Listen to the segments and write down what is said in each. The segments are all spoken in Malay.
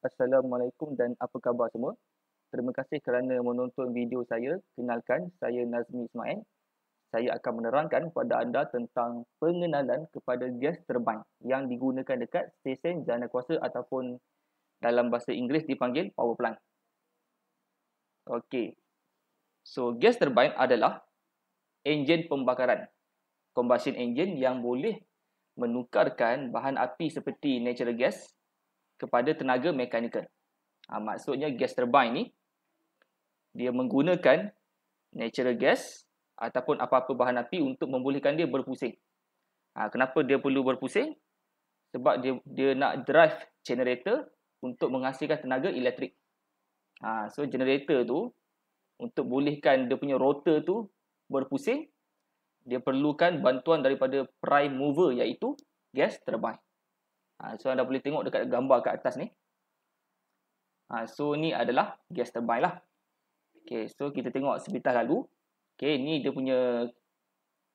Assalamualaikum dan apa khabar semua? Terima kasih kerana menonton video saya. Kenalkan, saya Nazmi Ismail. Saya akan menerangkan kepada anda tentang pengenalan kepada gas turbine yang digunakan dekat stesen janakuasa ataupun dalam bahasa Inggeris dipanggil power plant. Okey. So, gas turbine adalah enjin pembakaran, combustion engine yang boleh menukarkan bahan api seperti natural gas kepada tenaga mekanikal. Maksudnya gas turbine ni dia menggunakan natural gas ataupun apa-apa bahan api untuk membolehkan dia berpusing. Kenapa dia perlu berpusing? Sebab dia nak drive generator untuk menghasilkan tenaga elektrik. So generator tu untuk bolehkan dia punya rotor tu berpusing, dia perlukan bantuan daripada prime mover iaitu gas turbine. So anda boleh tengok dekat gambar kat atas ni. So ni adalah gas turbine lah. Okay, so kita tengok sepintas lalu. Okay, ni dia punya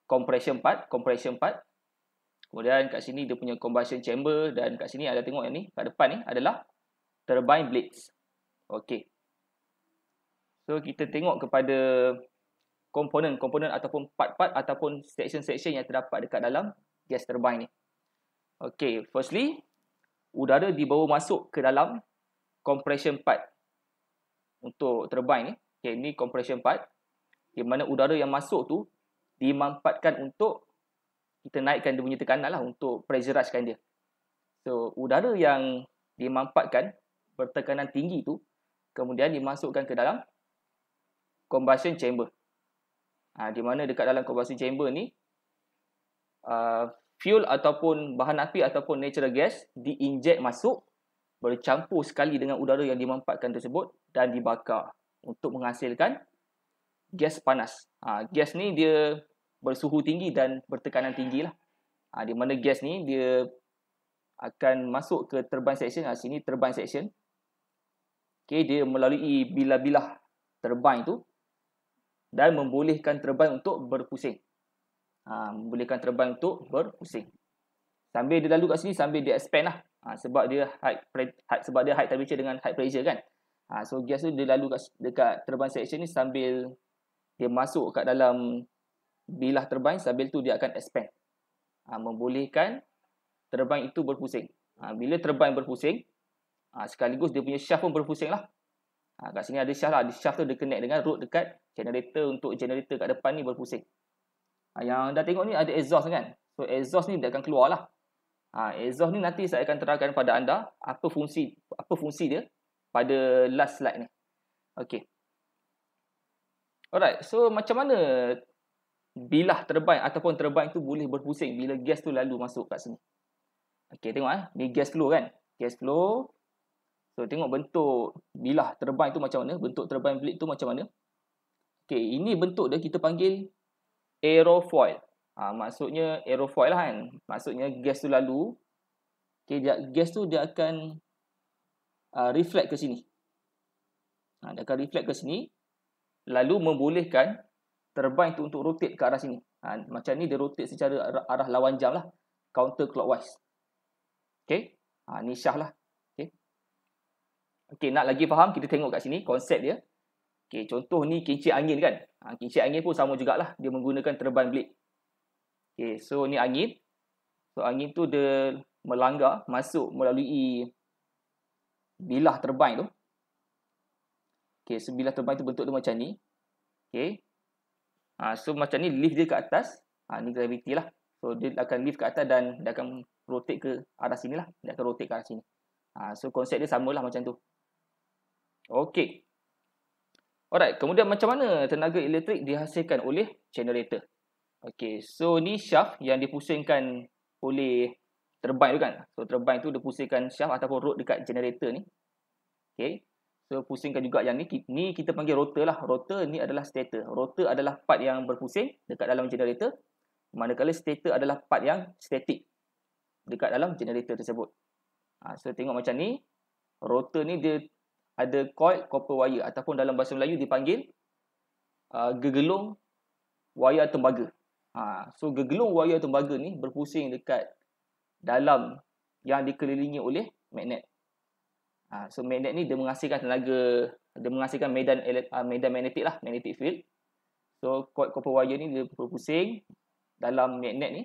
compression part. Kemudian kat sini dia punya combustion chamber dan kat sini ada tengok yang ni, kat depan ni adalah turbine blades. Okay. So kita tengok kepada komponen ataupun part-part ataupun section-section yang terdapat dekat dalam gas turbine ni. Okay, firstly, udara dibawa masuk ke dalam compression part untuk turbine ni. Okay, ni compression part, di mana udara yang masuk tu dimanfaatkan untuk kita naikkan dia punya tekanan lah, untuk pressurizekan dia. So, udara yang dimanfaatkan bertekanan tinggi tu kemudian dimasukkan ke dalam combustion chamber. Di mana dekat dalam combustion chamber ni fuel ataupun bahan api ataupun natural gas diinjek masuk, bercampur sekali dengan udara yang dimanfaatkan tersebut dan dibakar untuk menghasilkan gas panas. Gas ni dia bersuhu tinggi dan bertekanan tinggi lah. Di mana gas ni dia akan masuk ke turbine section. Sini turbine section. Okay, dia melalui bilah-bilah turbine tu dan membolehkan turbine untuk berpusing. Membolehkan turbine untuk berpusing. Sambil dia lalu kat sini, sambil dia expand lah. Sebab dia high temperature dengan high pressure kan. So gas tu dia lalu dekat turbine section ni sambil dia masuk kat dalam bilah turbine, sambil tu dia akan expand. Membolehkan turbine itu berpusing. Bila turbine berpusing, sekaligus dia punya shaft pun berpusing lah. Kat sini ada shaft lah. Shaft tu dia connect dengan rod dekat generator, untuk generator kat depan ni berpusing. Yang dah tengok ni ada exhaust kan. So exhaust ni dia akan keluar lah. Exhaust ni nanti saya akan terangkan pada anda apa fungsi dia pada last slide ni. Okay. Alright, so macam mana bilah turbine ataupun turbine tu boleh berpusing bila gas tu lalu masuk kat sini? Okay, tengok ni gas flow kan. Gas flow. So tengok bentuk bilah turbine tu macam mana, bentuk turbine blade tu macam mana. Okay, ini bentuk dia kita panggil aerofoil. Maksudnya aerofoil lah kan. Maksudnya gas tu lalu, okay, gas tu dia akan reflect ke sini. Dia akan reflect ke sini, lalu membolehkan turbine tu untuk rotate ke arah sini. Macam ni dia rotate secara arah lawan jam lah, counter clockwise. Okay, ni syah lah. Okay, nak lagi faham, kita tengok kat sini konsep dia. Okay, contoh ni kincir angin kan. Kincir angin pun sama jugalah, dia menggunakan turbine blade. Okay, so ni angin. So angin tu dia melanggar masuk melalui bilah turbine tu. Okay, so bilah turbine tu bentuk tu macam ni. Okay. So macam ni lift dia ke atas. Ni gravity lah. So dia akan lift ke atas dan dia akan rotate ke arah sini lah. Dia akan rotate ke arah sini. So konsep dia samalah macam tu. Okay. Alright, kemudian macam mana tenaga elektrik dihasilkan oleh generator? Okay, so ni shaft yang dipusingkan oleh turbine tu kan. So turbine tu dia pusingkan shaft ataupun rod dekat generator ni. Okay. So pusingkan juga yang ni. Ni kita panggil rotor lah. Rotor ni adalah stator. Rotor adalah part yang berpusing dekat dalam generator. Manakala stator adalah part yang static dekat dalam generator tersebut. So tengok macam ni. Rotor ni dia ada coil copper wire ataupun dalam bahasa Melayu dipanggil gegelung wayar tembaga. So gegelung wayar tembaga ni berpusing dekat dalam yang dikelilingi oleh magnet. So magnet ni dia menghasilkan tenaga, dia menghasilkan medan magnetik lah, magnetic field. So coil copper wire ni dia berpusing dalam magnet ni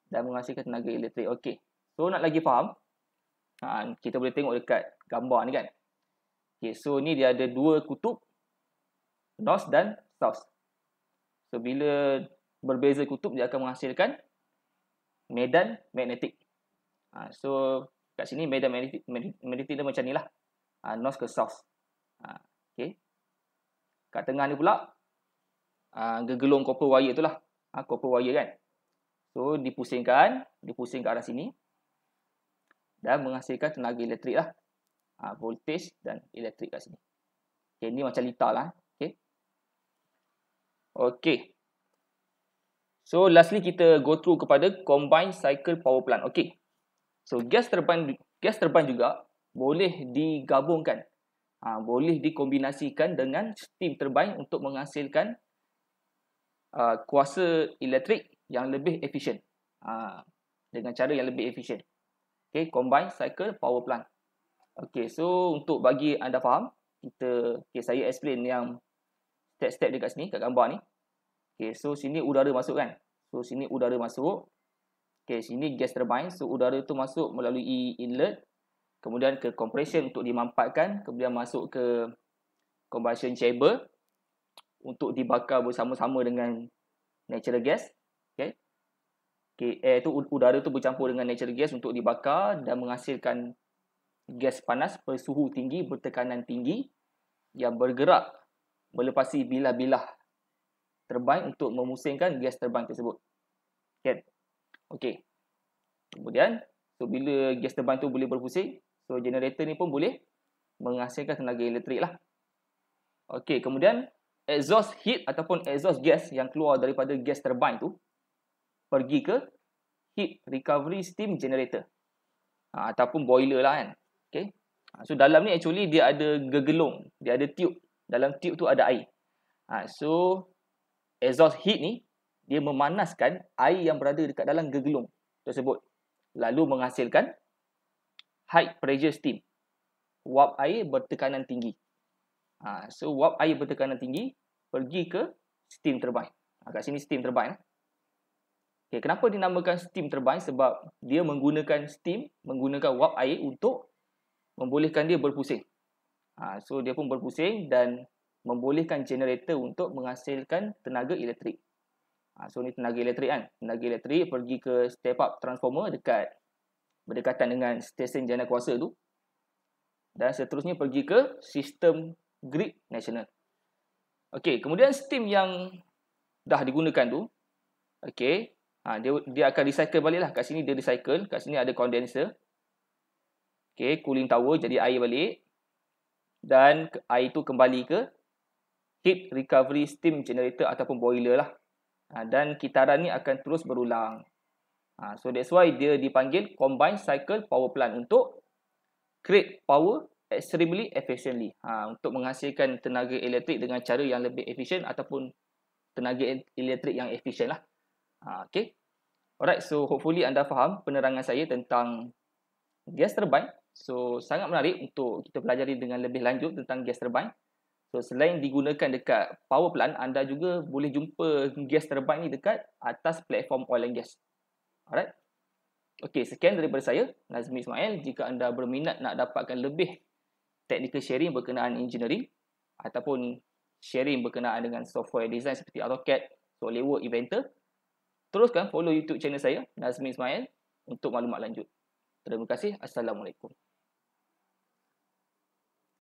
dan menghasilkan tenaga elektrik. Okey. So nak lagi faham, kita boleh tengok dekat gambar ni kan. Okey, so ni dia ada dua kutub, north dan south. So bila berbeza kutub dia akan menghasilkan medan magnetik. So kat sini medan magnetik dia macam ni lah. North ke south. Okay. Kat tengah ni pula gegelung copper wire tu lah. Copper wire kan. So dipusing ke arah sini. Dan menghasilkan tenaga elektrik lah. Voltage dan elektrik kat sini. Okay, ni macam litar lah. Okay. So lastly kita go through kepada combined cycle power plant. Okay. So gas turbine juga boleh digabungkan. Boleh dikombinasikan dengan steam turbine untuk menghasilkan kuasa elektrik yang lebih efisien. Dengan cara yang lebih efisien. Okay, combined cycle power plant. Okay, so untuk bagi anda faham, saya explain yang step-step dekat sini, kat gambar ni. Okay, so sini udara masuk kan. So sini udara masuk. Okay, sini gas turbine. So udara tu masuk melalui inlet. Kemudian ke compression untuk dimampatkan. Kemudian masuk ke combustion chamber untuk dibakar bersama-sama dengan natural gas. Okay. Okay, udara tu bercampur dengan natural gas untuk dibakar dan menghasilkan gas panas bersuhu tinggi, bertekanan tinggi yang bergerak melepasi bilah-bilah turbine untuk memusingkan gas turbine tersebut. Okay. Kemudian, so bila gas turbine tu boleh berpusing, so generator ni pun boleh menghasilkan tenaga elektrik lah. Okay, kemudian exhaust heat ataupun exhaust gas yang keluar daripada gas turbine tu pergi ke heat recovery steam generator. Ataupun boiler lah kan. Okay. So dalam ni actually dia ada gegelung, dia ada tube. Dalam tube tu ada air. So exhaust heat ni dia memanaskan air yang berada dekat dalam gegelung tersebut. Lalu menghasilkan high pressure steam. Wap air bertekanan tinggi. So wap air bertekanan tinggi pergi ke steam turbine. Kat sini steam turbine. Okay, kenapa dinamakan steam turbine? Sebab dia menggunakan steam, menggunakan wap air untuk membolehkan dia berpusing. So dia pun berpusing dan membolehkan generator untuk menghasilkan tenaga elektrik. So ni tenaga elektrik kan. Tenaga elektrik pergi ke step up transformer berdekatan dengan stesen jana kuasa tu. Dan seterusnya pergi ke sistem grid nasional. Okey, kemudian steam yang dah digunakan tu, okey, dia akan recycle balik lah. Kat sini dia recycle, kat sini ada condenser. Okey, cooling tower jadi air balik. Dan air tu kembali ke heat recovery steam generator ataupun boiler lah. Dan kitaran ni akan terus berulang. So that's why dia dipanggil combined cycle power plant untuk create power extremely efficiently. Untuk menghasilkan tenaga elektrik dengan cara yang lebih efisien ataupun tenaga elektrik yang efisien lah. Okay. Alright, so hopefully anda faham penerangan saya tentang gas turbine. So sangat menarik untuk kita pelajari dengan lebih lanjut tentang gas turbine. So selain digunakan dekat power plant, anda juga boleh jumpa gas turbine ni dekat atas platform oil and gas. Alright. Okey, sekian daripada saya, Nazmi Ismail. Jika anda berminat nak dapatkan lebih technical sharing berkenaan engineering ataupun sharing berkenaan dengan software design seperti AutoCAD, SolidWorks, Inventor, teruskan follow YouTube channel saya, Nazmi Ismail, untuk maklumat lanjut. Terima kasih. Assalamualaikum.